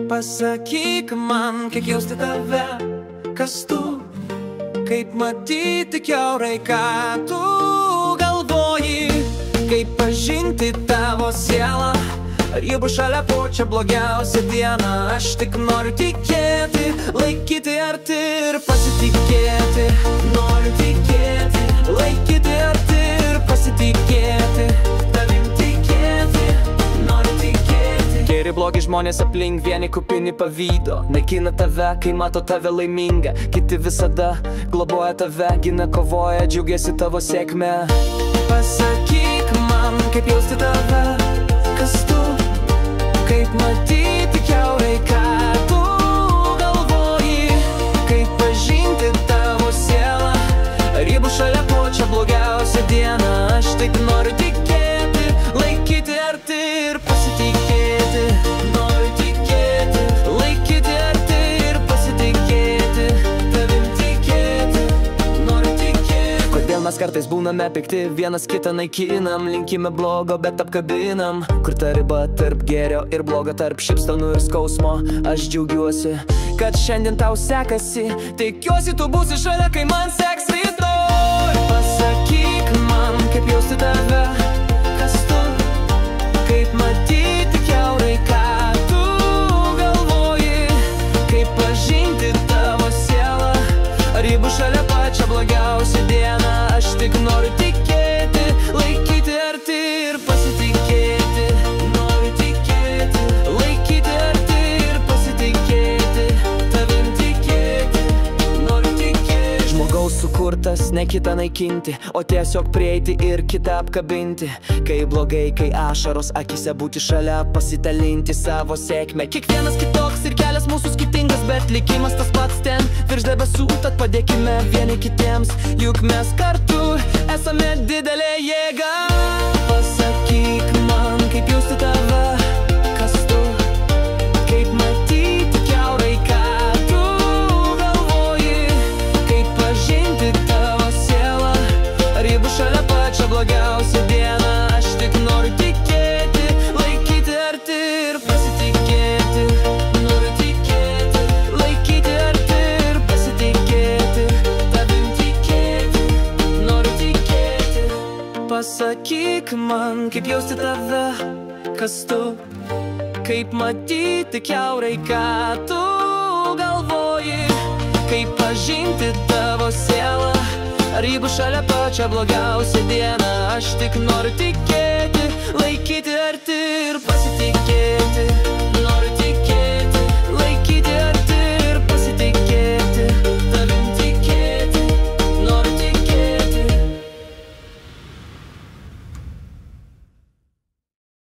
Pasakyk man, kiek jausti tave, kas tu, kaip matyti kiaurai, ką tu galvoji, kaip pažinti tavo sielą. Ar ji bus šalia po čia blogiausia diena? Aš tik noriu tikėti, laikyti arti ir pasitikėti. Noriu tikėti, laikyti arti ir pasitikėti. Tavim tikėti, noriu tikėti. Geri blogi žmonės aplink, vieni kupini pavydo, naikina tave, kai mato tave laimingą. Kiti visada globoja tave, gina, kovoja, džiaugiasi tavo sėkme. Pasakyk man, kaip jausti tave, kas tu, kaip matyti kiaurai, ką tu galvoji, kaip pažinti tavo sielą. Ar ji bus šalia po čia blogiausia diena? Aš tik noriu tikėti, laikyti arti ir pasitikėti. Noriu tikėti, laikyti arti ir pasitikėti. Tavim tikėti, noriu tikėti. Kodėl mes kartais būname pikti, vienas kitą naikinam, linkime blogo, bet apkabinam? Kur ta riba tarp gėrio ir blogo, tarp šypsenų ir skausmo? Aš džiaugiuosi, kad šiandien tau sekasi. Tikiuosi tu būsi šalia, kai man seks rytoj. Pasakyk man, kaip jausti tave, kas tu, kaip matyti kiaurai, ką tu galvoji, kaip pažinti tavo sielą. Ar ji bus šalia pačią blogiausią dieną? Aš tik noriu tikėti, laikyti arti ir pasitikėti. Noriu tikėti, laikyti arti ir pasitikėti. Tavim tikėti, noriu tikėti. Žmogaus sukurtas ne kitą naikinti, o tiesiog prieiti ir kitą apkabinti. Kai blogai, kai ašaros akise, būti šalia, pasidalinti savo sėkmę. Kiekvienas kitoks ir kelias mūsų skirtingas, bet likimas tas pats ten virš debesų. Tad padėkime vieni kitiems, juk mes kartu esame didelė jėga. Pasakyk man, kaip jausti tave, kas tu, kaip matyti kiaurai, ką tu galvoji, kaip pažinti tavo sielą. Ar ji bus šalia pačią blogiausią dieną? Aš tik noriu tikėti, laikyti arti ir pasitikėti. Noriu tikėti, laikyti arti ir pasitikėti. Tavim tikėti, noriu tikėti. Pasakyk man, kaip jausti tave, kas tu, kaip matyti kiaurai, ką tu galvoji, kaip pažinti tavo sielą. Ar ji bus šalia pačią blogiausią dieną? Aš tik noriu tikėti, laikyti arti ir pasitikėti.